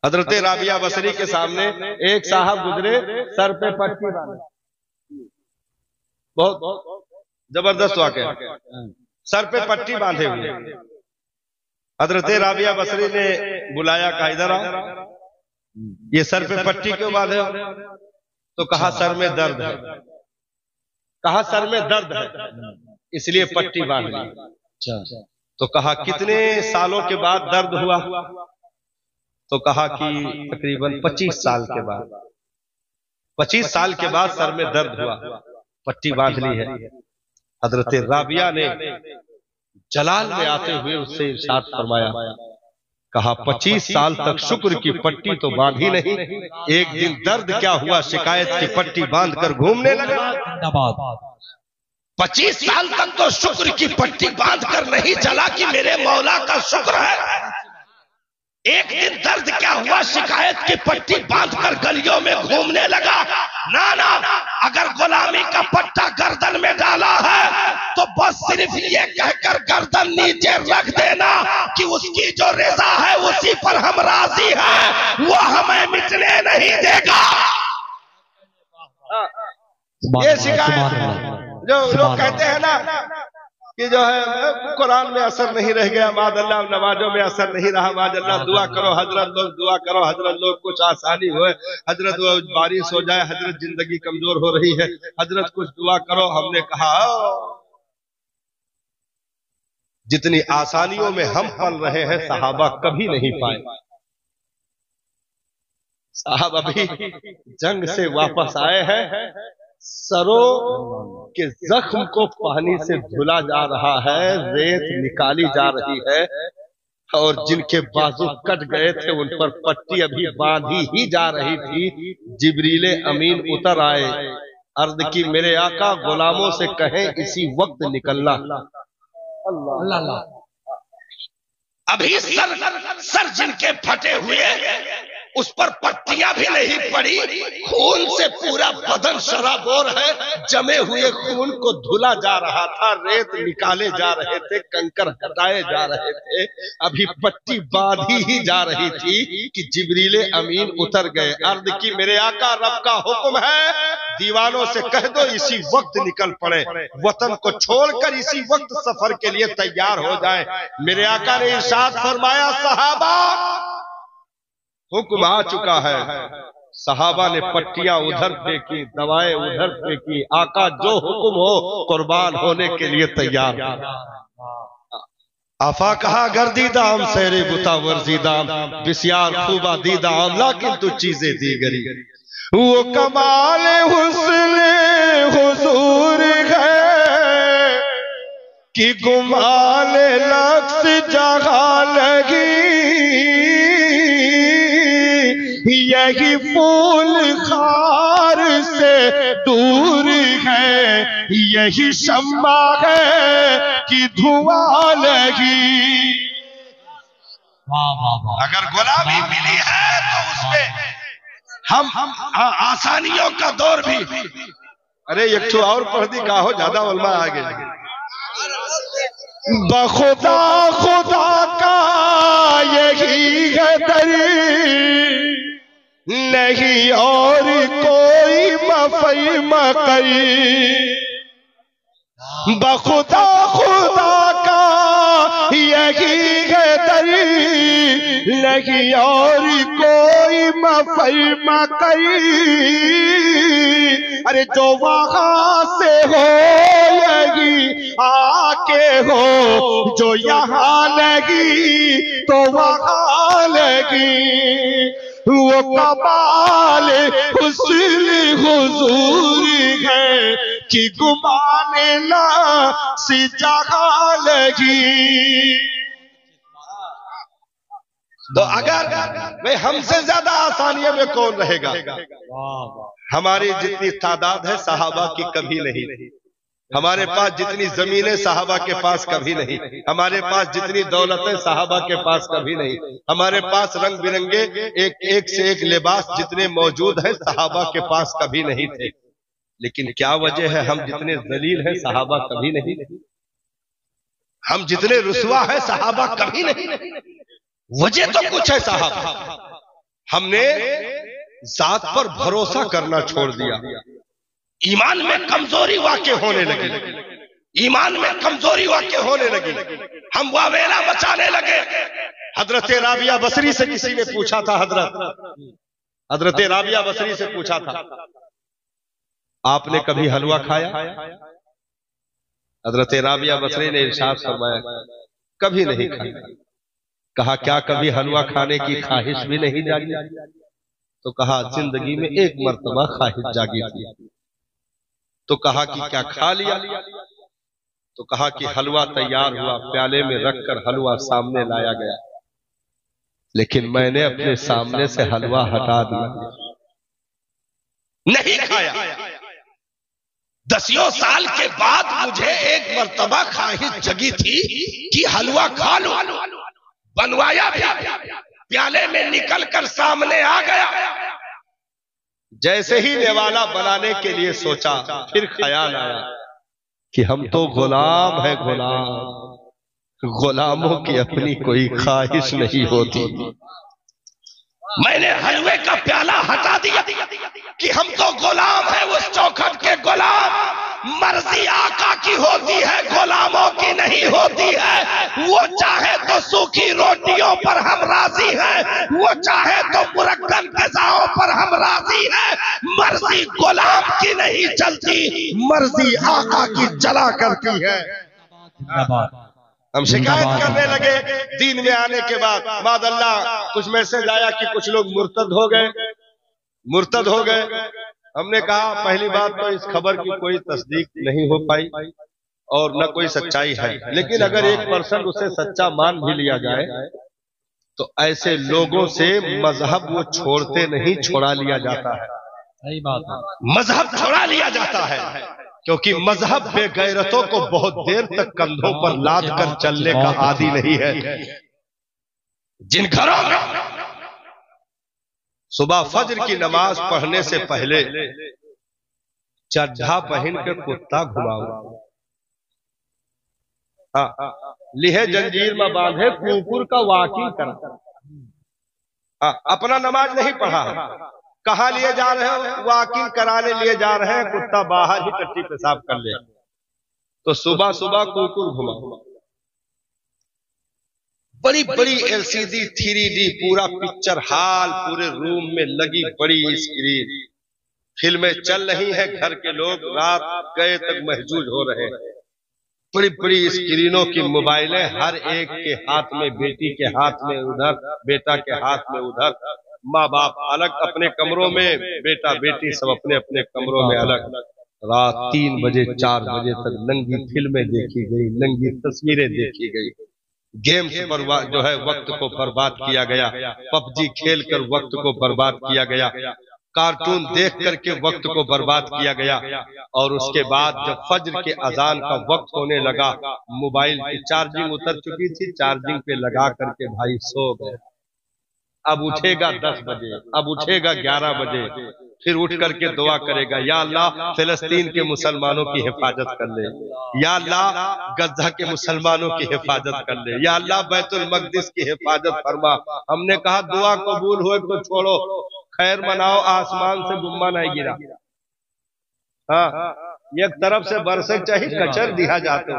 हजरत राबिया बसरी के सामने एक साहब गुजरे, सर पे पट्टी बांधे, बहुत जबरदस्त वाकया, सर पे पट्टी बांधे हुए। हजरत राबिया बसरी ने बुलाया, कहा इधर आओ, ये सर पे पट्टी क्यों बांधे हो? तो कहा सर में दर्द है। कहा सर में दर्द है इसलिए पट्टी बांध ली। तो कहा कितने सालों के बाद दर्द हुआ? तो कहा कि तकरीबन 25 साल के बाद। 25 साल के बाद सर में दर्द हुआ, पट्टी बांध ली है। हजरत राबिया ने जलाल में आते हुए उससे इरशाद फरमाया, कहा 25 साल तक शुक्र की पट्टी तो बांधी नहीं, एक दिन दर्द क्या हुआ, शिकायत की पट्टी बांधकर घूमने लगा। 25 साल तक तो शुक्र की पट्टी बांधकर नहीं चला कि मेरे मौला का शुक्र है, एक दिन दर्द क्या हुआ, शिकायत की पट्टी बांधकर गलियों में घूमने लगा। ना ना, अगर गुलामी का पट्टा गर्दन में डाला है तो बस सिर्फ ये कहकर गर्दन नीचे रख देना कि उसकी जो रज़ा है उसी पर हम राजी हैं, वो हमें मिटने नहीं देगा। ये शिकायत जो लोग कहते हैं ना कि जो है कुरान में असर नहीं रह गया, मादअल्लाह नमाजों में असर नहीं रहा, मादअल्लाह दुआ करो हजरत लोग, दुआ करो हजरत लोग, कुछ आसानी हो, हजरत बारिश हो जाए, हजरत जिंदगी कमजोर हो रही है, हजरत कुछ दुआ करो। हमने कहा जितनी आसानियों में हम पल रहे हैं सहाबा कभी नहीं पाए। साहब अभी जंग से वापस आए हैं, सरों के जख्म को पानी से धुला जा रहा है, रेत निकाली जा रही है, और जिनके बाजू कट गए थे उन पर पट्टी अभी बांधी ही जा रही थी। जिब्रीले अमीन उतर आए, अर्ज की मेरे आका गुलामों से कहें इसी वक्त निकलना। अल्लाह अभी सर जिनके फटे हुए उस पर पट्टियां भी नहीं पड़ी, खून से पूरा बदन शराबोर है, जमे हुए खून को धुला जा रहा था, रेत निकाले जा रहे थे, कंकर हटाए जा रहे थे, अभी पट्टी बांधी ही जा रही थी कि जिब्रीले अमीन उतर गए। अर्ज की मेरे आका रब का हुक्म है, दीवानों से कह दो इसी वक्त निकल पड़े, वतन को छोड़कर इसी वक्त सफर के लिए तैयार हो जाए। मेरे आका ने इरशाद फरमाया, सहाबा हुक्म आ चुका है। सहाबा ने पट्टियां उधर फेंकी, दवाएं उधर फेंकी, आका जो हुक्म हो कुर्बान होने के लिए तैयार। आफा कहा गर्दीदाम सहरे बुता वर्जीदाम बिस्यार खूबा दीदाम लाकिन तू चीजें दी गरी। वो कमाल हुस्न हुजूर है कि गुमाल लफ्ज़ जहां लगी, यही फूल खार से दूर है, यही शम्मा है कि धुआं लगी। अगर गुलामी मिली है तो उसमें हम आसानियों का दौर भी। अरे एक तो और पढ़ दी का हो, ज्यादा उलमा आ गए। बखुदा खुदा का यही है दर, नहीं और कोई मफई मकर। बखुदा खुदा का यही है दर, नहीं और कोई मफई मकर। अरे जो वहां से हो लगी आके हो, जो यहाँ लगी तो वहां लगी। वो कमाल हुस्न हुजूर है कि गुमाने ना सी जगह लगी। तो अगर भाई हमसे ज्यादा आसानियों में कौन रहेगा? हमारी जितनी तादाद है सहाबा की कभी नहीं, हमारे पास जितनी जमीनें सहाबा के पास कभी नहीं, हमारे पास जितनी दौलतें सहाबा के पास कभी नहीं, हमारे पास रंग बिरंगे एक से एक लिबास जितने मौजूद हैं सहाबा के पास कभी नहीं थे। लेकिन क्या वजह है हम जितने जलील हैं सहाबा कभी नहीं, हम जितने रुसवा हैं सहाबा कभी नहीं। वजह तो कुछ है साहब, हमने जात पर भरोसा करना छोड़ दिया। ईमान में कमजोरी वाक़ई होने लगी, ईमान में कमजोरी वाक़ई होने लगी। हम वावेला बचाने लगे। हजरत राबिया बसरी से किसी ने पूछा था, हजरत राबिया बसरी से पूछा था, आपने कभी हलवा खाया? हजरत राबिया बसरी ने इरशाद फरमाया, कभी नहीं खाया। कहा, क्या कभी हलवा खाने की ख्वाहिश भी नहीं जागी? तो कहा, जिंदगी में एक मर्तबा ख्वाहिश जागी थी। तो कहा कि क्या खा लिया? तो कहा कि हलवा तैयार हुआ, प्याले में रखकर हलवा सामने लाया गया, लेकिन मैंने अपने सामने से हलवा हटा दिया, नहीं खाया। 10 साल के बाद मुझे एक मर्तबा ख्वाहिश जगी थी कि हलवा खा लो। बनवाया भी, प्याले में निकलकर सामने आ गया। जैसे ही नेवाला बनाने के लिए सोचा, फिर ख्याल आया कि हम तो गुलाम है, गुलामों की अपनी कोई ख्वाहिश नहीं होती। मैंने हलवे का प्याला हटा दिया कि हम तो गुलाम है, उस चौखट के गुलाम। मर्जी आका की होती है, गुलामों की नहीं होती है। वो चाहे तो सूखी रोटियों पर हम राजी हैं, वो चाहे तो मुरक्कब ग़िज़ाओं पर हम राजी हैं। मर्जी गुलाम की नहीं चलती, मर्जी आका की चला करती है। हम शिकायत करने लगे दीन में आने के बाद। मादअल्लाह कुछ मैसेज आया कि कुछ लोग मुर्तद हो गए। हमने कहा, पहली बात तो इस खबर की कोई तस्दीक नहीं हो पाई और न कोई सच्चाई है, लेकिन अगर 1% उसे सच्चा मान भी लिया जाए तो ऐसे लोगों से मजहब वो छोड़ते नहीं, छोड़ा लिया जाता है। सही बात है, मजहब छोड़ा लिया जाता है, क्योंकि मजहब बेगैरतों को बहुत देर तक कंधों पर लाद कर चलने का आदी नहीं है। जिन घरों में सुबह फज्र की नमाज पढ़ने से पहले चड्ढा पहन के कुत्ता घुमाओ, लिहे जंजीर में बांधे कुकुर का वाकिंग करा, अपना नमाज नहीं पढ़ा, कहाँ लिए जा रहे हो? वाकिंग कराने लिए जा रहे हैं, कुत्ता बाहर ही टट्टी पेशाब कर ले, तो सुबह सुबह कुकुर घुमाओ। बड़ी बड़ी LCD 3D पूरा पिक्चर हॉल, पूरे रूम में लगी बड़ी स्क्रीन, फिल्में चल रही हैं। घर के लोग रात गए तक महजूज हो रहे हैं। बड़ी बड़ी स्क्रीनों की मोबाइलें, हर एक के हाथ में, बेटी के हाथ में उधर, बेटा के हाथ में उधर, माँ बाप अलग अपने कमरों में, बेटा बेटी सब अपने अपने कमरों में अलग। रात 3 बजे 4 बजे तक नंगी फिल्में देखी गई, नंगी तस्वीरें देखी गई, गेम्स पर जो है वक्त को बर्बाद किया गया, PUBG खेल कर वक्त को बर्बाद किया गया, कार्टून देख करके वक्त को बर्बाद किया गया। और उसके बाद जब फज्र के अजान का वक्त होने लगा, मोबाइल की चार्जिंग उतर चुकी थी, चार्जिंग पे लगा करके भाई सो गए। अब उठेगा 10 बजे, अब उठेगा 11 बजे, फिर उठ करके दुआ करेगा, या अल्लाह फिलिस्तीन के मुसलमानों की हिफाजत कर ले, या अल्लाह गजा के मुसलमानों की हिफाजत कर ले, या अल्लाह बैतुल मक़दिस की हिफाजत फरमा। हमने कहा दुआ कबूल हुए तो छोड़ो, खैर मनाओ, आसमान से गुम्मा नहीं गिरा। एक तरफ से बरसक चाहिए कचर दिया जाते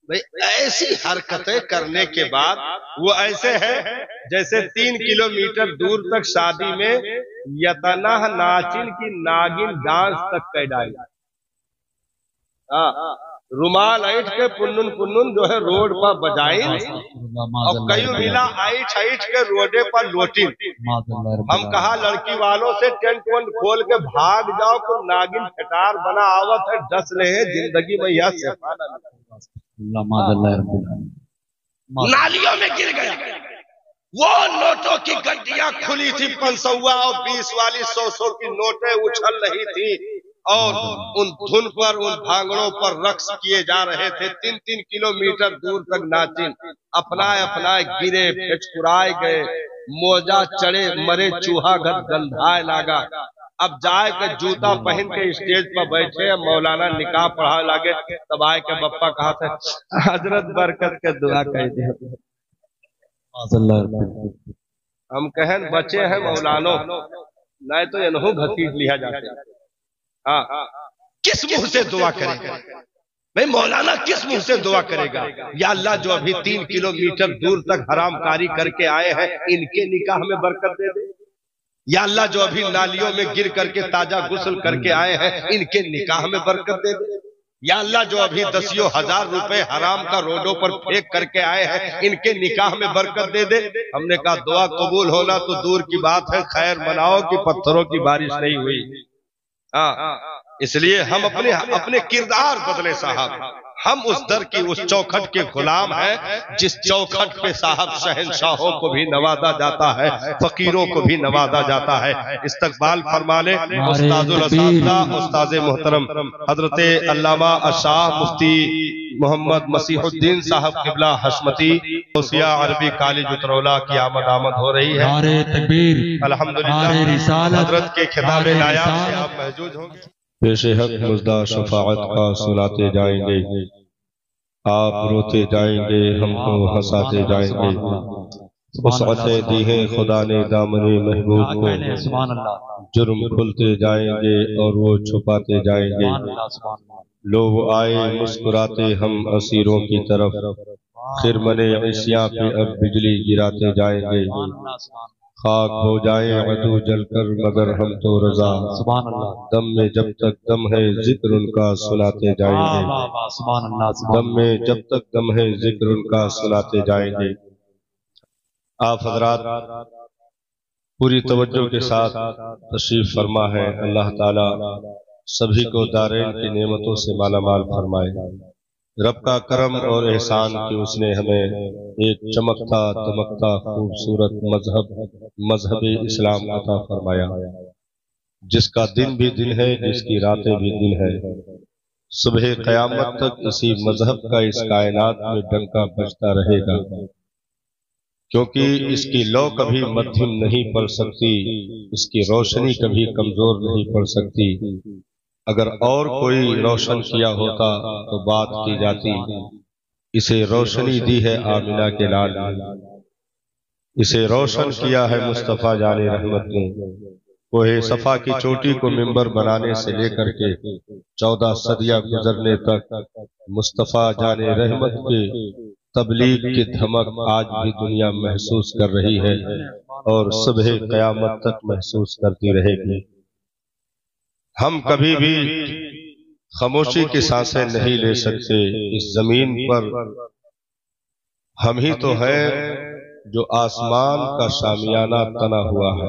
भाई। ऐसी हरकतें करने के बाद वो ऐसे है जैसे 3 किलोमीटर दूर तक शादी में यतना नाचिन की नागिन डांस तक कर डाली। रुमाल ऐठ के पुन्नुन पुन्नुन जो है रोड पर बजाई, और कई मिला ऐठ ऐठ के रोडे पर लोटी। हम कहा लड़की वालों से टेंट वेंट खोल के भाग जाओ, तो नागिन फटार बना आवत है, डस ले जिंदगी में यह से नालियों में गिर गया। वो नोटों की गड्डियां खुली थी, 500 और 20 वाली 100 की नोटें उछल रही थी, और उन धुन पर, उन भांगड़ों पर रक्स किए जा रहे थे। 3-3 किलोमीटर दूर तक नाचिन अपनाए अपनाए गिरे, फेचकुराए गए, मोजा चढ़े, मरे चूहा घर गंधाए लागा। अब जाए के जूता पहन के स्टेज पर बैठे, मौलाना निकाह पढ़ा लागे, तब आए के बप्पा कहा था, हजरत बरकत के दुआ कह दे। हम कहें बच्चे हैं मौलानो, नहीं तो इन्हों घसीट लिया जाते। हाँ, किस मुंह से दुआ करेगा भाई मौलाना, किस मुंह से दुआ करेगा? या अल्लाह जो अभी 3 किलोमीटर दूर तक हरामकारी करके आए हैं, इनके निकाह में बरकत दे दे। या अल्लाह जो अभी नालियों में गिर करके ताजा गुस्ल करके आए हैं, इनके निकाह में बरकत दे दे। या अल्लाह जो अभी 10,000 रुपए हराम का रोडों पर फेंक करके आए हैं, इनके निकाह में बरकत दे दे। हमने कहा दुआ कबूल होना तो दूर की बात है, खैर मनाओ कि पत्थरों की बारिश नहीं हुई। हाँ, इसलिए हम अपने किरदार बदले साहब। हम उस दर की, उस चौखट के गुलाम हैं जिस चौखट पे साहब शहंशाहों को भी नवाजा जाता है, फकीरों को भी नवाजा जाता है। इस्तकबाल फरमा ले उस्ताजुल असातिज़ा, उस्ताज़े मोहतरम हजरते अल्लामा अशाह मुफ्ती मोहम्मद मसीहुद्दीन साहब किबला हशमती ओसिया अरबी कॉलेज उतरौला की आमद हो रही है। अल्हम्दुलिल्लाह हजरत के खिताब नायाब से आप महजूद होंगे। पेशे हक मुज़दा शफाअत का सुनाते जाएंगे, आप रोते जाएंगे, हमको हंसाते जाएंगे। वसअतें दी है खुदा ने दामने महबूब को, जुर्म खुलते जाएंगे और वो छुपाते जाएंगे। लोग आए मुस्कुराते हम असीरों की तरफ, खिरमने इस्यां पे अब बिजली गिराते जाएंगे। खाक हो जाए अदू जलकर मगर हम तो रजा, दम में जब तक दम है जिक्र उनका सुनाते जाएंगे। दम में जब तक दम है जिक्र उनका सुनाते जाएंगे। आप हजरात पूरी तवज्जो के साथ तशरीफ फरमा है। अल्लाह ताला सभी को दारैन की नेमतों से मालामाल फरमाए। रब का करम और एहसान कि उसने हमें एक चमकता दमकता खूबसूरत मजहब इस्लाम अता फरमाया, जिसका दिन भी दिन है, जिसकी रातें भी दिन है। सुबह क़यामत तक इसी मजहब का इस कायनात में डंका बजता रहेगा, क्योंकि इसकी लौ कभी मध्यम नहीं पड़ सकती, इसकी रोशनी कभी कमजोर नहीं पड़ सकती। अगर और कोई रोशन किया होता तो बात की जाती। इसे रोशनी दी है आमिना के लाल ने, इसे रोशन किया है मुस्तफा जाने रहमत ने। कोहे सफा की चोटी को मिंबर बनाने से लेकर के 14 सदियां गुजरने तक मुस्तफा जाने रहमत के तबलीग की धमक आज भी दुनिया महसूस कर रही है और सुबह क़यामत तक महसूस करती रहेगी। हम कभी भी खामोशी की सांसें नहीं ले सकते। इस जमीन पर हम ही तो है जो आसमान का शामियाना तना हुआ है।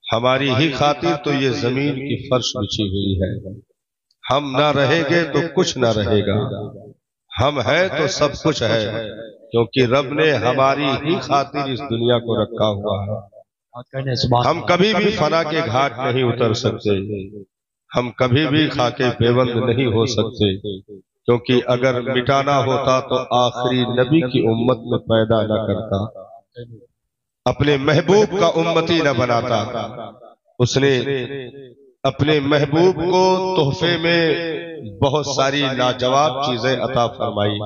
हमारी ही खातिर तो ये जमीन की फर्श बिछी हुई है। हम ना रहेंगे तो कुछ ना रहेगा, हम है तो सब कुछ है, क्योंकि रब ने हमारी ही खातिर इस दुनिया को रखा हुआ है। हम कभी भी फना के घाट नहीं उतर सकते, हम कभी भी खाके बेबंद नहीं हो सकते, क्योंकि अगर मिटाना होता तो आखिरी नबी की उम्मत में पैदा न करता, अपने महबूब का उम्मती न बनाता। उसने अपने महबूब को तोहफे में बहुत सारी लाजवाब चीजें अता फरमाई।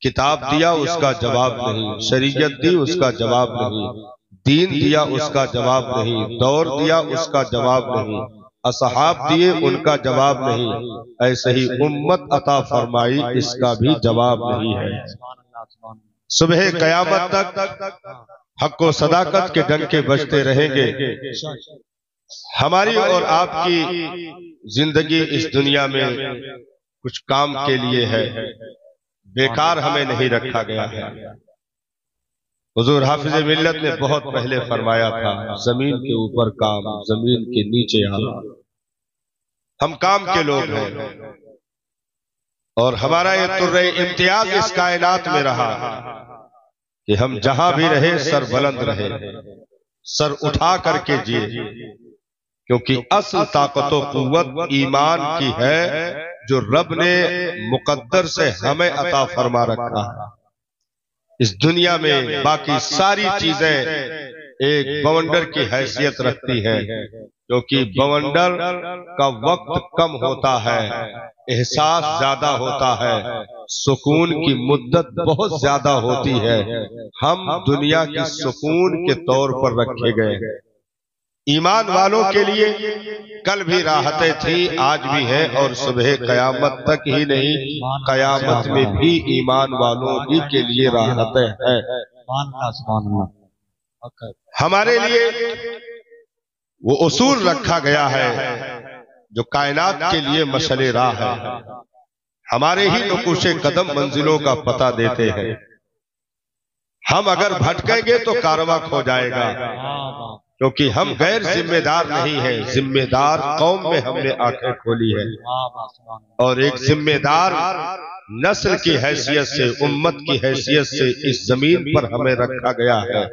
किताब दिया उसका जवाब नहीं, शरीयत दी उसका जवाब नहीं, दीन दिया उसका जवाब नहीं, दौर दिया उसका जवाब नहीं, असहाब दिए उनका जवाब नहीं, ऐसे ही उम्मत अता फरमाई, इसका भी जवाब नहीं है। सुबह क़यामत तक हक व सदाकत के डंके बजते रहेंगे। हमारी और आपकी जिंदगी इस दुनिया में कुछ काम के लिए है, बेकार हमें नहीं रखा गया है। हुजूर हाफिज मिल्लत ने बहुत पहले फरमाया था, जमीन के ऊपर काम, जमीन के नीचे आम। हम काम के लोग हैं और हमारा ये तुर्रे इम्तियाज इस कायनात में रहा कि हम जहां भी रहे सर बुलंद रहे, सर उठा करके जिए, क्योंकि असल ताकत व कुव्वत ईमान की है जो रब ने मुकद्दर से हमें अता फरमा रखा है। इस दुनिया में बाकी सारी चीजें एक बवंडर की हैसियत रखती है, क्योंकि बवंडर का वक्त कम होता है, एहसास ज्यादा होता है, सुकून की मुद्दत बहुत ज्यादा होती है। हम दुनिया की सुकून के तौर पर रखे गए हैं। ईमान वालों के लिए कल भी राहतें थी, आज भी है, और सुबह कयामत तक ही नहीं, कयामत में भी ईमान वालों ही के लिए राहतें हैं। हमारे लिए वो उसूल रखा गया है जो कायनात के लिए मशले राह है। हमारे ही नुकूशे कदम मंजिलों का पता देते हैं। हम अगर भटकेंगे तो कारवां खो जाएगा, क्योंकि हम गैर जिम्मेदार नहीं हैं। जिम्मेदार कौम में हमने आंखें खोली है, और एक जिम्मेदार नस्ल की हैसियत से, उम्मत की हैसियत से इस जमीन पर हमें रखा गया है।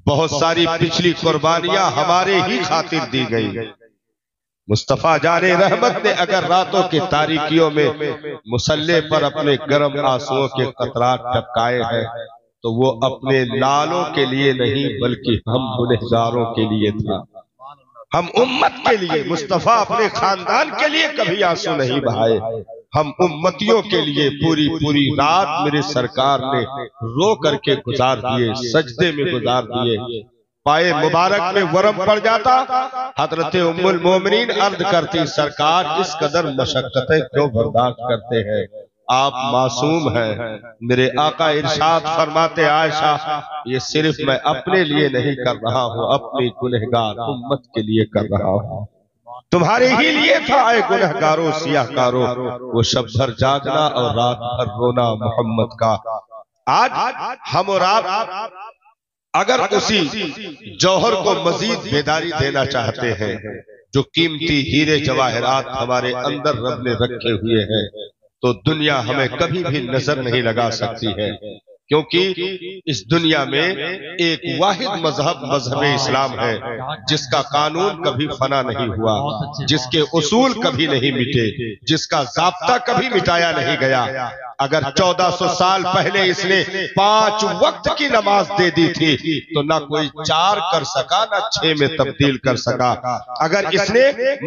बहुत सारी पिछली कुर्बानियां हमारे ही खातिर दी गई। मुस्तफा जाने रहमत ने अगर रातों की तारीकियों में मुसल्ले पर अपने गर्म आंसुओं के कतरात टपकाए हैं, तो वो अपने लालों के लिए नहीं, बल्कि हम गुनहगारों के लिए था। हम उम्मत के लिए, मुस्तफा अपने खानदान के लिए कभी आंसू नहीं बहाए। हम उम्मतियों के लिए पूरी पूरी रात मेरे सरकार ने रो करके गुजार दिए, सजदे में गुजार दिए। पाए मुबारक में वरम पड़ जाता, हजरत उम्मुल मोमिनीन अर्ज करती, सरकार इस कदर मशक्कतें क्यों बर्दाश्त करते हैं? आप मासूम हैं। मेरे आका इरशाद फरमाते, आयशा ये सिर्फ मैं अपने लिए नहीं कर रहा हूँ, अपनी गुनहगार उम्मत के लिए कर रहा हूँ। तुम्हारे ही लिए था ऐ गुनहगारों सियाहकारों, वो शब भर जागना और रात भर रोना मोहम्मद का। आज हम और आप अगर उसी जौहर को मजीद बेदारी देना चाहते हैं, जो कीमती हीरे जवाहरात हमारे अंदर रब ने रखे हुए हैं, तो दुनिया हमें कभी भी नजर नहीं लगा सकती है। क्योंकि इस दुनिया में एक वाहिद मजहब इस्लाम है, जिसका कानून कभी फना नहीं हुआ, जिसके उसूल कभी नहीं मिटे, जिसका ज़ाब्ता कभी मिटाया नहीं गया। अगर 1400 साल पहले इसने 5 वक्त की नमाज दे दी थी, तो ना कोई 4 कर सका, ना 6 में तब्दील कर सका। अगर इसने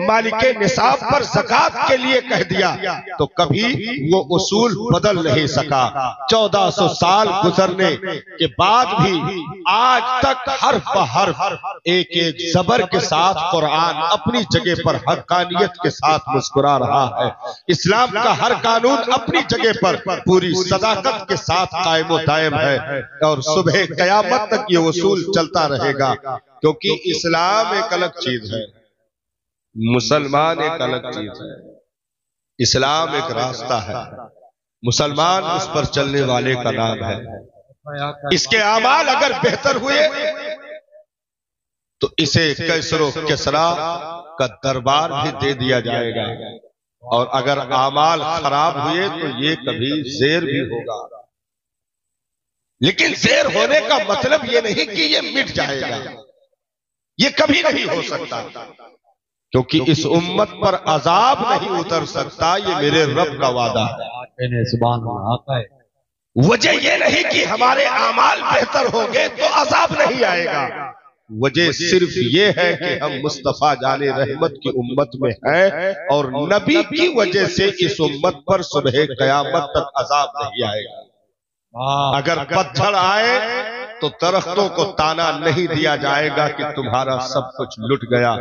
मालिके निसाब पर ज़कात के लिए कह दिया, तो कभी वो उसूल बदल नहीं सका। 1400 साल गुजरने के बाद भी आज तक हर्फ हर्फ, एक एक जबर के साथ कुरान अपनी जगह पर हक्कानियत के साथ मुस्कुरा रहा है। इस्लाम का हर कानून अपनी जगह पर पूरी सदाकत के साथ कायम व दायम है, और सुबह कयामत तक ये उसूल चलता रहेगा। क्योंकि इस्लाम एक अलग चीज है, मुसलमान एक अलग चीज है। इस्लाम एक रास्ता है, मुसलमान उस पर चलने वाले का नाम है। इसके आमाल अगर बेहतर हुए तो इसे कैसरो किसरा का दरबार भी दे दिया जाएगा, और अगर आमाल खराब हुए तो ये कभी जेर भी होगा। लेकिन जेर होने का मतलब ये नहीं कि ये मिट जाएगा, ये कभी नहीं हो सकता, क्योंकि इस उम्मत पर अजाब नहीं उतर सकता, ये मेरे रब का वादा है। वजह ये नहीं कि हमारे आमाल बेहतर होंगे तो अजाब नहीं आएगा, वजह सिर्फ ये है कि हम मुस्तफा जाने रहमत की उम्मत में हैं, और नबी की वजह से इस उम्मत पर सुबह कयामत तक अजाब नहीं आएगा। अगर पत्थर आए तो दरख्तों को ताना नहीं दिया जाएगा कि तुम्हारा सब कुछ लुट गया,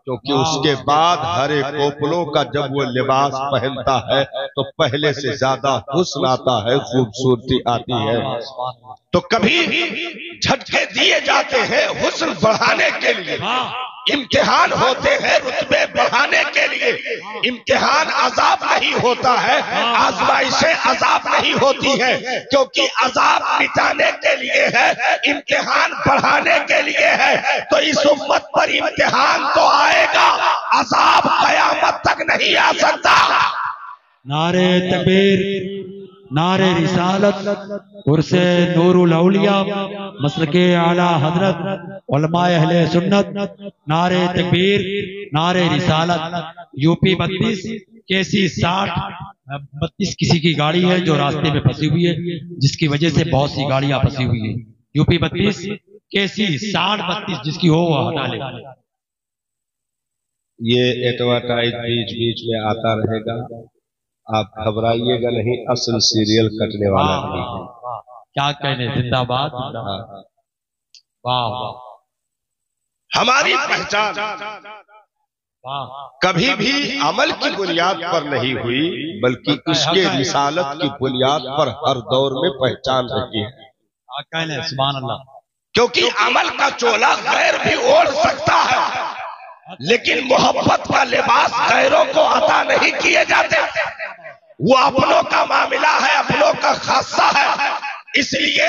क्योंकि उसके बाद हर एक कोपलों का जब वो लिबास पहनता है तो पहले से ज्यादा हुस्न आता है, खूबसूरती आती है। तो कभी झटके दिए जाते हैं हुस्न बढ़ाने के लिए, इम्तिहान होते हैं रुतबे बढ़ाने के लिए। इम्तिहान अजाब नहीं होता है, आजमाइशें अजाब नहीं होती है, क्योंकि अजाब मिटाने के लिए है, इम्तिहान बढ़ाने के लिए है। तो इस उम्मत पर इम्तिहान तो आएगा, अजाब कयामत तक नहीं आ सकता। नारे तकबीर, नारे रिसालत, उर्से नूरुल औलिया, मसलके आला हजरत उलमाए अहले सुन्नत, नारे तकबीर, नारे रिसालत। यूपी 32 केसी 60 32 किसी की गाड़ी है जो रास्ते में फंसी हुई है, जिसकी वजह से बहुत सी गाड़ियां फंसी हुई है। यूपी 32 केसी 60 32 जिसकी हो वह हटा ले। ये एडवर्टाइज बीच बीच में आता रहेगा, आप घबराइएगा नहीं, असल सीरियल कटने वाला नहीं है। क्या कहने, जिंदाबाद। हाँ। वाह वाह। हमारी पहचान कभी भी अमल की बुनियाद पर नहीं हुई, बल्कि इसके रिसालत की बुनियाद पर हर दौर में पहचान रही है। सुभान अल्लाह। क्योंकि अमल का चोला गैर भी ओढ़ सकता है, लेकिन मोहब्बत का लिबास गैरों को अता नहीं किए जाते। वो अपनों का मामला है, अपनों का खासा है। इसलिए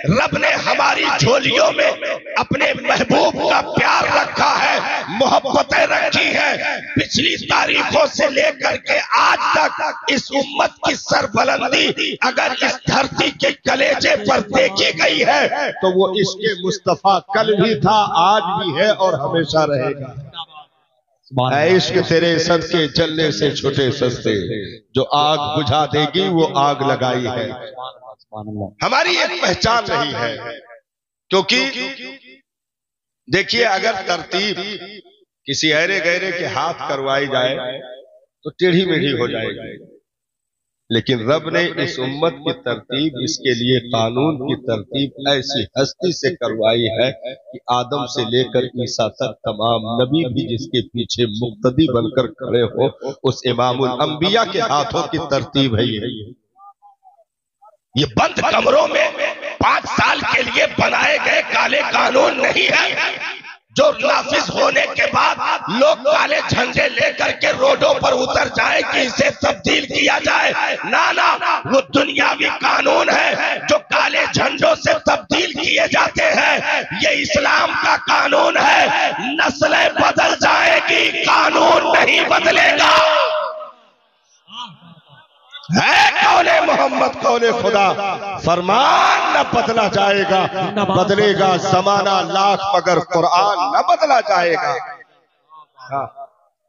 रब ने हमारी झोलियों में अपने महबूब का प्यार रखा है, मोहब्बतें रखी है। पिछली तारीखों से लेकर के आज तक इस उम्मत की सरबुलंदी अगर इस धरती के कलेजे पर देखी गई है तो वो इसके मुस्तफा कल भी था, आज भी है और हमेशा रहेगा। इश्क तेरे सदके जलने से छुटे सस्ते, जो आग बुझा देगी वो आग लगाई है। हमारी एक पहचान नहीं है, क्योंकि देखिए अगर तरतीब किसी ऐरे गैरे के हाथ करवाई जाए तो टेढ़ी मेढ़ी हो जाएगी, लेकिन रब ने इस उम्मत की तरतीब, इसके लिए कानून की तरतीब ऐसी हस्ती से करवाई है कि आदम से लेकर ईसा तक तमाम नबी भी जिसके पीछे मुक्तदी बनकर खड़े हो, उस इमामुल अंबिया के हाथों की तरतीब है ये बंद कमरों में 5 साल के लिए बनाए गए काले कानून नहीं है जो नाफिज होने के बाद लोग काले झंडे लेकर के रोडों पर उतर जाए कि इसे तब्दील किया जाए। ना ना, वो दुनियावी कानून है जो काले झंडों से तब्दील किए जाते हैं। ये इस्लाम का कानून है। नस्लें बदल जाएगी, कानून नहीं बदलेगा। है कौने मोहम्मद कौने खुदा, फरमान न बदला जाएगा, बदलेगा जमाना लाख मगर कुरान न बदला जाएगा।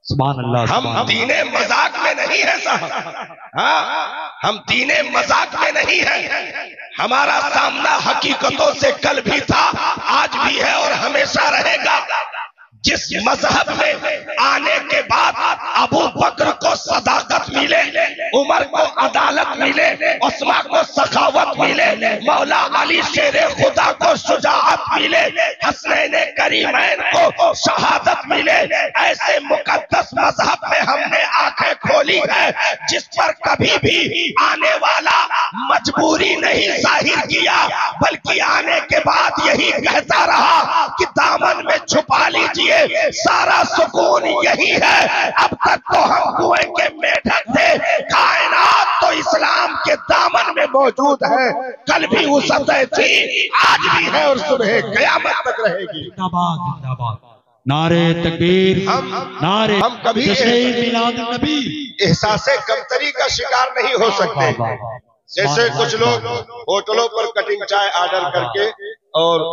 सुभान अल्लाह। हम दीने मजाक में नहीं है साहब। हाँ, हम दीने मजाक में नहीं है। हमारा सामना हकीकतों से कल भी था, आज भी है और हमेशा रहेगा। जिस मजहब में आने के बाद अबू बकर को सदाकत मिले, उमर को अदालत मिले, उस्मान को सखावत मिले, मौला अली शेरे खुदा को शुजाअत मिले, हसनैन करीमैन को शहादत मिले, ऐसे मुकद्दस मजहब में हमने आंखें खोली है जिस पर कभी भी आने वाला मजबूरी नहीं जाहिर किया, बल्कि आने के बाद यही कहता रहा कि दामन में छुपा लीजिए, सारा सुकून यही है। अब तक तो हम कुएं के मेढक थे, कायनात तो इस्लाम के दामन में मौजूद है। कल भी वो सतह थी, आज भी है और सुबह क़यामत तक रहेगी। जिंदाबाद जिंदाबाद। नारे तकबीर, नारे हम कभी नबी एहसासे कमतरी का शिकार नहीं हो सकते। जैसे कुछ लोग होटलों पर कटिंग चाय ऑर्डर करके और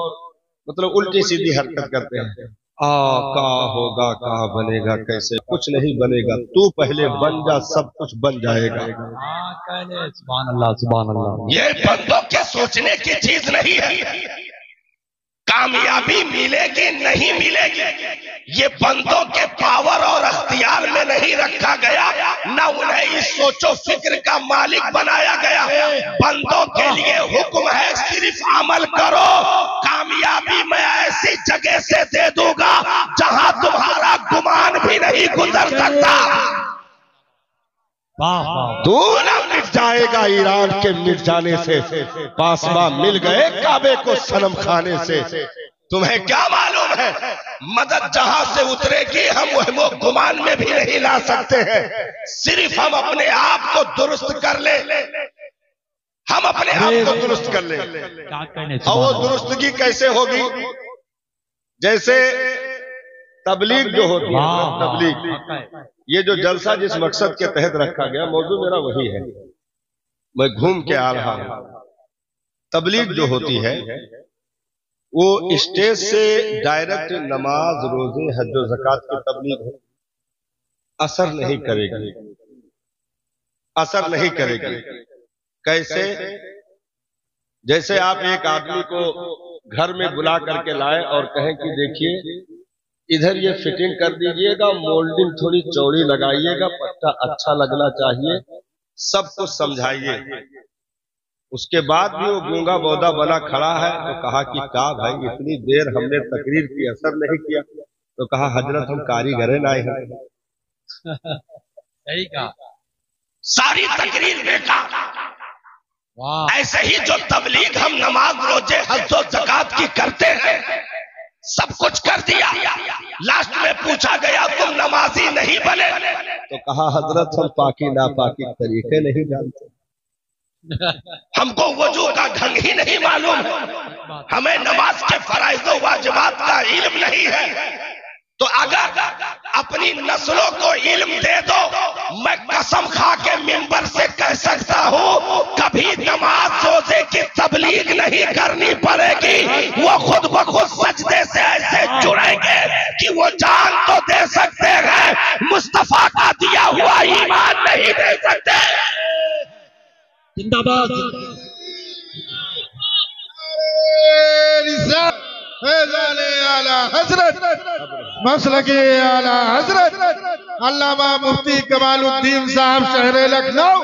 मतलब उल्टी सीधी हरकत करते हैं। का होगा, का बनेगा, कैसे, कुछ नहीं बनेगा, तू पहले बन जा, सब कुछ बन जाएगा। सुभान अल्लाह सुभान अल्लाह। ये बंदों के सोचने की चीज नहीं है। कामयाबी मिलेगी नहीं मिलेगी, ये बंदों के पावर और अख्तियार में नहीं रखा गया, न उन्हें इस सोचो फिक्र का मालिक बनाया गया। बंदों के लिए हुक्म है सिर्फ अमल करो। कामयाबी मैं ऐसी जगह से दे दूंगा जहां तुम्हारा गुमान भी नहीं गुजर सकता। दूल्हा मिट जाएगा ईरान के मिट जाने से, पासवा मिल गए काबे को सनम खाने से। तुम्हें क्या मालूम है मदद जहां से उतरेगी हम वो गुमान में भी नहीं ला सकते हैं। सिर्फ हम अपने आप को दुरुस्त कर ले, हम अपने आप को दुरुस्त कर ले। और वो दुरुस्तगी कैसे होगी? जैसे तबलीग जो होती है, तबलीग, ये जो जलसा जिस मकसद के तहत रखा गया, मौजूद मेरा वही है, मैं घूम के आ रहा हूं। तबलीग जो होती है वो स्टेज से डायरेक्ट नमाज, रोजे, हज और ज़कात की तबलीग है। असर नहीं करेगी, असर नहीं करेगी। कैसे? जैसे आप एक आदमी को घर में बुला करके लाए और कहें कि देखिए इधर ये फिटिंग कर दीजिएगा, मोल्डिंग थोड़ी चौड़ी लगाइएगा, पट्टा अच्छा लगना चाहिए, सब कुछ समझाइए। उसके बाद भी वो गूंगा बौदा बना खड़ा है। तो कहा कि का भाई इतनी देर हमने तकरीर की, असर नहीं किया। तो कहा हजरत हम कारीगर ना हैं। सही कहा, सारी तकरीर बेकार। ऐसे ही जो तबलीग हम नमाज रोजे हज और ज़कात की करते हैं, सब कुछ कर दिया, लास्ट में पूछा गया तुम नमाजी नहीं बने। तो कहा हजरत हम पाकी नापाकी तरीके नहीं जानते, हमको वजू का ढंग ही नहीं मालूम है, हमें नमाज के फराइज़ व वाजिबात का इल्म नहीं है। तो अगर अपनी नस्लों को इल्म दे दो, मैं कसम खा के मिंबर से कह सकता हूँ कभी नमाज रोजे की तबलीग नहीं करनी पड़ेगी। वो खुद ब खुद सजदे से ऐसे जुड़ेंगे कि वो जान तो दे सकते हैं, मुस्तफा का दिया हुआ ईमान नहीं दे सकते। जिंदाबाद। हजरत मसलके आला हजरत अल्लामा मुफ्ती कमालुद्दीन साहब शहर लखनऊ।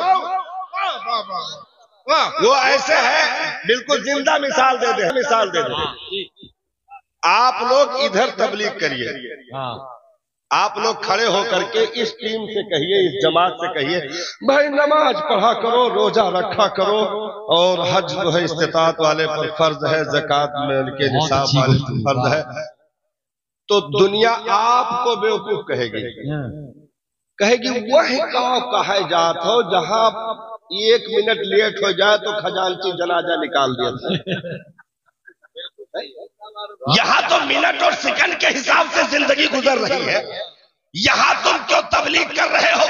वो ऐसे है बिल्कुल जिंदा मिसाल दे दे। आप लोग इधर तबलीग करिए, आप लोग खड़े होकर के इस टीम से कहिए, इस जमात से कहिए भाई नमाज पढ़ा करो, रोजा रखा करो, और हज जो है इस्तिताअत वाले पर फर्ज है, ज़कात में उनके निसाब वाले पर फर्ज है। तो दुनिया आपको बेवकूफ कहेगी वही गांव कहा जात हो जहां 1 मिनट लेट हो जाए तो खजांची जनाजा निकाल दिया था। यहां तो मिनट और सेकंड के हिसाब से जिंदगी गुजर रही है, यहां तुम क्यों तबलीग कर रहे हो?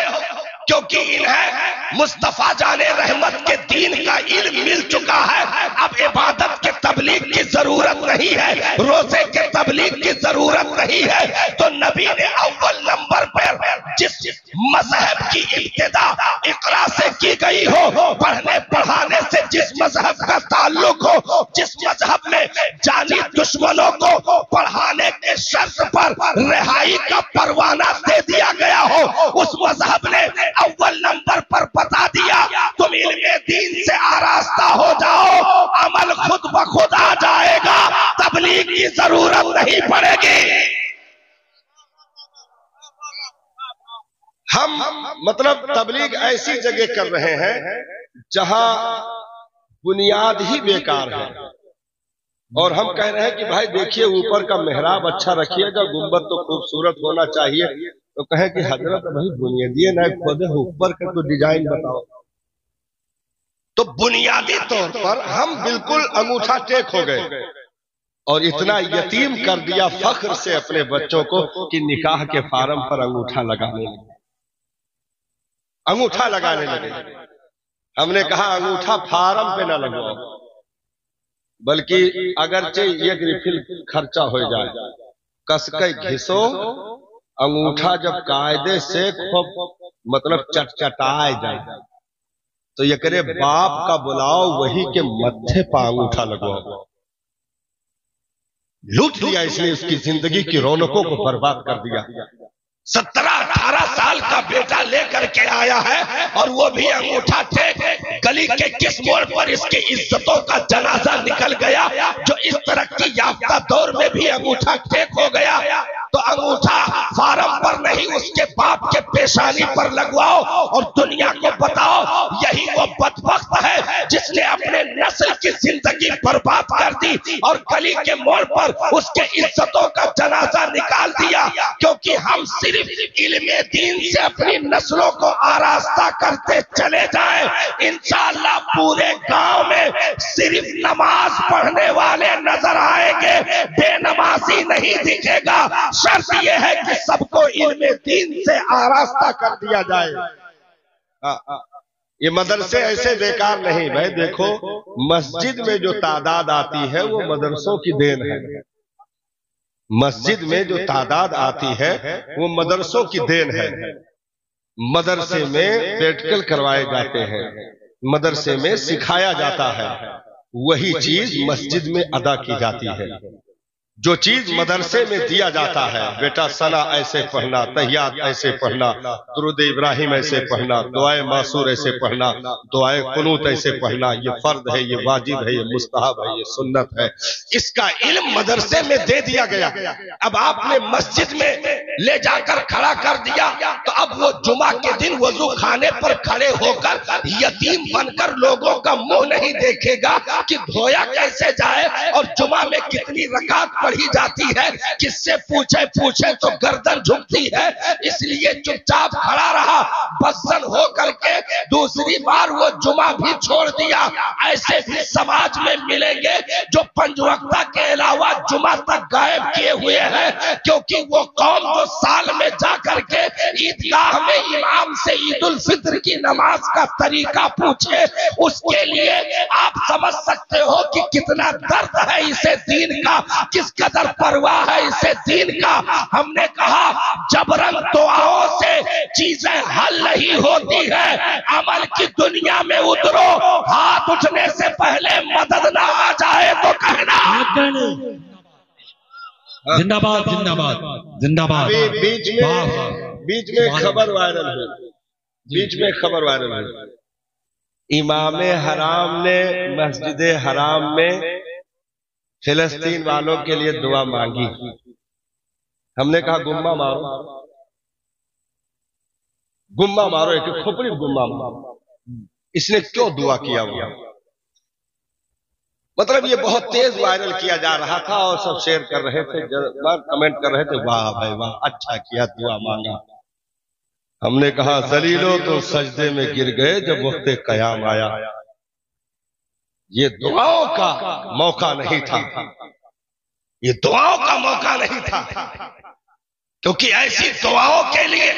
क्योंकि इन्हें मुस्तफा जाने रहमत के दीन का इल्म मिल चुका है। अब इबादत के तबलीग की जरूरत नहीं है, रोजे के तबलीग की जरूरत नहीं है। तो नबी ने अव्वल नंबर पर जिस मजहब की इब्तिदा इकरा से की गई हो, पढ़ने पढ़ाने से जिस मजहब का ताल्लुक हो, जिस मजहब में जानी दुश्मनों को पढ़ाने के शर्त पर रिहाई का परवाना दे दिया गया हो, उस मजहब ने अव्वल नंबर पर बता दिया तुम इल्मे दीन से आरास्ता हो जाओ, अमल खुद ब खुद आ जाएगा, तबलीग की जरूरत नहीं पड़ेगी। हम मतलब तबलीग ऐसी जगह कर रहे हैं जहां बुनियाद ही बेकार है, और हम कह रहे हैं कि भाई देखिए ऊपर का मेहराब अच्छा रखिएगा, गुंबद तो खूबसूरत होना चाहिए। तो कहे कि हजरत भाई बुनियादी ना खुद ऊपर का तो डिजाइन बताओ। तो बुनियादी तौर पर हम बिल्कुल अंगूठा टेक हो गए और इतना यतीम कर दिया फख्र से अपने बच्चों को कि निकाह के फार्म पर अंगूठा लगाने लगे। हमने कहा अंगूठा फार्म पे ना लगवाओ, बल्कि अगरचे एक रिफिल खर्चा हो जाए, कसके घिसो, अंगूठा जब कायदे से मतलब चटचटाए जाए तो ये करे बाप का बुलाओ, वही के मत्थे पर अंगूठा लगवाओ। लूट लिया इसने उसकी जिंदगी की रौनकों को बर्बाद कर दिया। 17-18 साल का बेटा लेकर के आया है और वो भी अंगूठा टेक। गली के किस मोड़ पर इसकी इज्जतों का जनाजा निकल गया जो इस तरक्की याफ्ता दौर में भी अंगूठा टेक हो गया। तो अंगूठा फार्म पर नहीं, उसके बाप के पेशानी पर लगवाओ और दुनिया को बताओ यही वो बदबख्त है जिसने अपने नस्ल की जिंदगी बर्बाद कर दी और गली के मोड़ पर उसके इज्जतों का जनाजा निकाल दिया। क्योंकि हम सिर्फ इल्मे दीन से अपनी नस्लों को आरास्ता करते चले जाएं, इंशाअल्लाह पूरे गांव में सिर्फ नमाज पढ़ने वाले नजर आएंगे, बेनमाजी नहीं दिखेगा। शर्त यह है कि सबको इल्मे दीन से आरास्ता कर दिया जाए। ये मदरसे ऐसे बेकार नहीं भाई, देखो मस्जिद में जो तादाद आती है वो मदरसों की देन है। मस्जिद में जो तादाद आती है वो मदरसों की देन है। मदरसे में प्रैक्टिकल करवाए जाते हैं, मदरसे में सिखाया जाता है, वही चीज मस्जिद में अदा की जाती है। जो चीज मदरसे में दिया जाता है, बेटा सना ऐसे पढ़ना, तहियात ऐसे पढ़ना, दुरूद इब्राहिम ऐसे पढ़ना, दुआए मासूर ऐसे पढ़ना, दुआए कुनूत ऐसे पढ़ना, ये फर्द है, ये वाजिब है, ये मुस्तहब है, ये सुन्नत है, इसका इल्म मदरसे में दे दिया गया। अब आपने मस्जिद में ले जाकर खड़ा कर दिया, तो अब वो जुमा के दिन वजू खाने पर खड़े होकर यतीम बनकर लोगों का मुंह नहीं देखेगा कि धोया कैसे जाए और जुमा में कितनी रकात पढ़ी जाती है, किससे पूछे तो गर्दन झुकती है। इसलिए चुपचाप खड़ा रहा, बदसन हो करके दूसरी बार वो जुमा भी छोड़ दिया। ऐसे भी समाज में मिलेंगे जो पंजवक्ता के अलावा जुमा तक गायब किए हुए हैं, क्योंकि वो कौम जो साल में जा करके ईदगाह में इमाम से ईद उल फित्र की नमाज का तरीका पूछे, उसके लिए आप समझ सकते हो कि कितना दर्द है इसे दीन का, किस कदर परवाह है इसे दीन का। हमने कहा जबरन दुआओं से चीजें हल नहीं होती है, अमल की दुनिया में उतरो, हाथ उठने से पहले मदद ना आ जाए तो कहना जिंदाबाद जिंदाबाद जिंदाबाद। बीच में खबर वायरल हुई, बीच में खबर वायरल हुई, इमाम हराम ने मस्जिद हराम में फिलिस्तीन वालों के लिए दुआ मांगी। हमने कहा गुम्मा मारो, गुम्मा मारो, एक खोपड़ी गुम्मा मारो। इसने क्यों दुआ किया हुआ? मतलब ये बहुत तेज वायरल किया जा रहा था और सब शेयर कर रहे थे, कमेंट कर रहे थे, वाह भाई वाह, अच्छा किया, दुआ मांगा। हमने कहा जलीलो तो सजदे में गिर गए जब वक्त कयाम आया। ये दुआओं का मौका नहीं था, ये दुआओं का मौका नहीं था, क्योंकि ऐसी दुआओं के लिए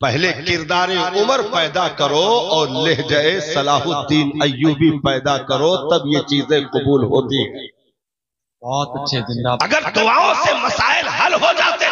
पहले किरदार उमर पैदा करो और लहजे सलाहुद्दीन अय्यूबी पैदा करो, तब ये चीजें कबूल होती हैं। बहुत अच्छे जिंदाबाद। अगर दुआओं से मसाइल हल हो जाते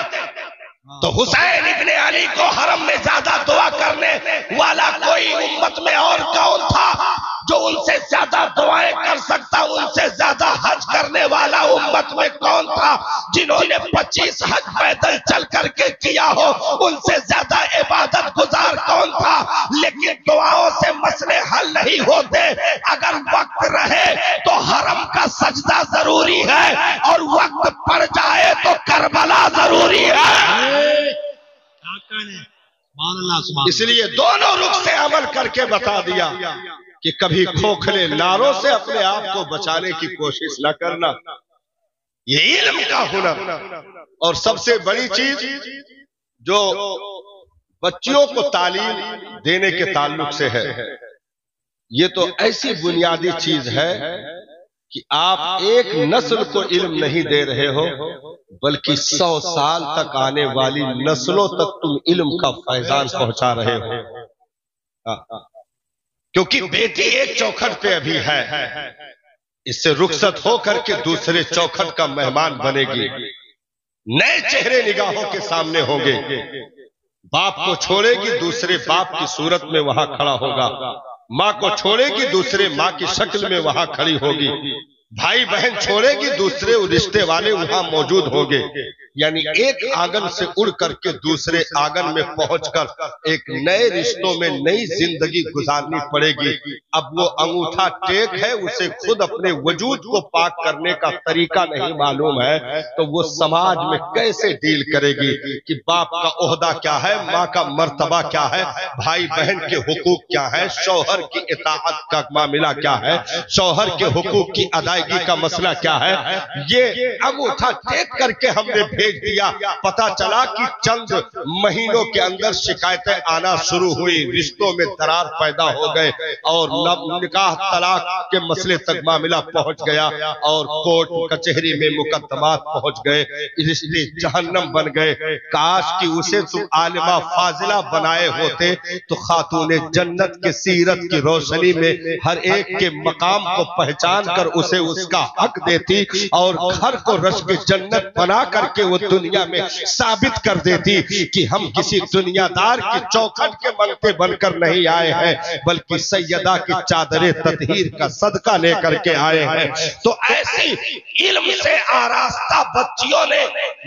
तो हुसैन इब्ने अली को हरम में ज्यादा दुआ करने वाला कोई उम्मत में और कौन था जो उनसे ज्यादा दुआएं कर सकता, उनसे ज्यादा हज करने वाला उम्मत में कौन था जिन्होंने 25 हज पैदल चल करके किया हो, उनसे ज्यादा इबादत गुजार कौन था। लेकिन दुआओं से मसले हल नहीं होते। अगर वक्त रहे तो हरम का सजदा जरूरी है और वक्त पड़ जाए तो करबला जरूरी है। इसलिए दोनों रुख से अमल करके बता दिया कि कभी खोखले नारों से अपने आप को बचाने की कोशिश न करना, ये इल्म का हुनर। और सबसे बड़ी चीज जो बच्चियों को तालीम देने के ताल्लुक से है, ये तो ऐसी बुनियादी चीज है कि आप एक नस्ल को इल्म नहीं दे रहे हो, बल्कि 100 साल तक आने वाली नस्लों तक तुम इल्म का फैजान पहुंचा रहे हो। क्योंकि बेटी एक चौखट पे अभी है, इससे रुखसत होकर के दूसरे चौखट का मेहमान बनेगी, नए चेहरे निगाहों के सामने होंगे। बाप को छोड़ेगी, दूसरे बाप की सूरत में वहां खड़ा होगा। माँ को छोड़ेगी, दूसरे माँ की शक्ल में वहां खड़ी होगी। भाई बहन छोड़ेगी, दूसरे रिश्ते वाले वहां मौजूद होंगे। यानी एक आंगन से उड़ करके दूसरे आंगन में पहुंचकर एक नए रिश्तों में नई जिंदगी गुजारनी पड़ेगी। अब वो अंगूठा टेक है, उसे खुद अपने वजूद को पाक करने का तरीका नहीं मालूम है, तो वो समाज में कैसे डील करेगी कि बाप का ओहदा क्या है, माँ का मर्तबा क्या है, भाई बहन के हुकूक क्या है, शौहर की इताअत का मामला क्या है, शौहर के हुकूक की अदायगी का मसला क्या है। ये अंगूठा टेक करके हमने भेज दिया। पता चला कि चंद महीनों के अंदर शिकायतें आना शुरू हुई, रिश्तों में दरार पैदा हो गए और निकाह तलाक के मसले तक मामला पहुंच गया और कोर्ट कचहरी में मुकदमात पहुंच गए, रिश्ते जहन्नम बन गए। काश कि उसे तुम आलिमा फाजिला बनाए होते तो खातूने जन्नत के सीरत की रोशनी में हर एक के मकाम को पहचान कर उसे उसका हक देती और घर को रश्क जन्नत बना करके वो दुनिया में साबित कर देती कि हम किसी दुनियादार की चौखट के मंगते बनकर नहीं आए हैं, बल्कि सैयदा की चादरे ततहीर का सदका लेकर के आए हैं। तो ऐसी इल्म से आरास्ता बच्चियों ने,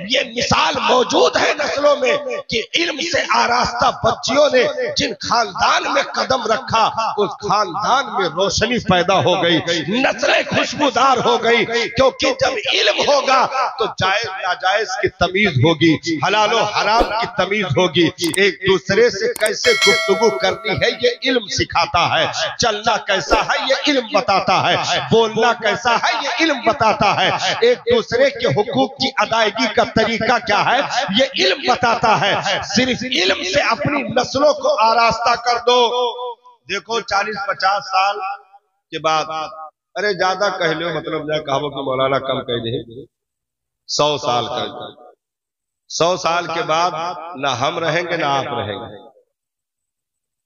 ये मिसाल मौजूद है नस्लों में कि इल्म से आरास्ता बच्चियों ने जिन खानदान में कदम रखा उस खानदान में रोशनी पैदा हो गई, नस्लें खुशबूदार हो गई। क्योंकि जब इल्म होगा तो जायज नाजायज की तमीज होगी, हलाल और हराम की तमीज होगी, एक दूसरे से कैसे गुफ्तगू करनी है ये इल्म सिखाता है, चलना कैसा है ये इल्म बताता है, बोलना कैसा है ये इल्म बताता है, एक दूसरे के हुकूक की अदायगी का तरीका क्या है ये इल्म बताता है। सिर्फ इल्म से अपनी नस्लों को आरास्ता कर दो। देखो 40-50 साल के बाद, अरे ज्यादा कह लो, मतलब मैं कहो कि मौलाना कम कह दे, 100 साल का, 100 साल के बाद ना हम रहेंगे ना आप रहेंगे,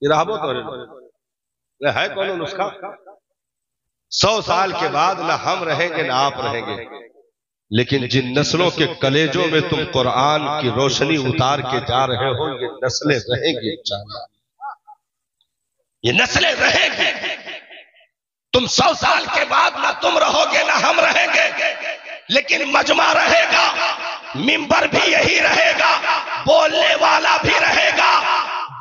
ये रहबो तो है कौन नुस्खा? 100 साल के बाद ना हम रहेंगे ना आप रहेंगे, लेकिन जिन नस्लों के कलेजों में तुम कुरान की रोशनी उतार के जा रहे हो ये नस्लें रहेंगी इंशाअल्लाह, ये नस्लें रहेंगी। तुम 100 साल के बाद ना तुम रहोगे ना हम रहेंगे, लेकिन मजमा रहेगा, मिंबर भी यही रहेगा, बोलने वाला भी रहेगा,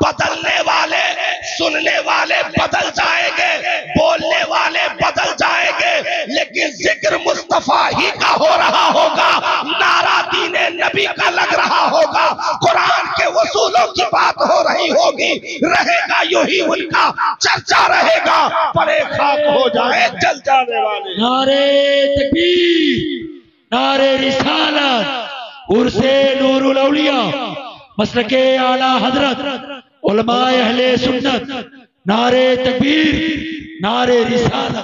बदलने वाले सुनने वाले बदल जाएंगे, बोलने वाले बदल जाएंगे, लेकिन जिक्र मुस्तफा ही का हो रहा होगा, नारा दीने नबी का लग रहा होगा, कुरान के वसूलों की बात हो रही होगी, रहेगा यूं ही उनका चर्चा रहेगा, परे खाक हो जाए जल जाने वाले। नारे तकबीर, नारे रिसालत, उर्से नूरुल औलिया, मसलके आला हजरत, उलमाए अहले सुन्नत, नारे तकबीर, नारे रिसालत।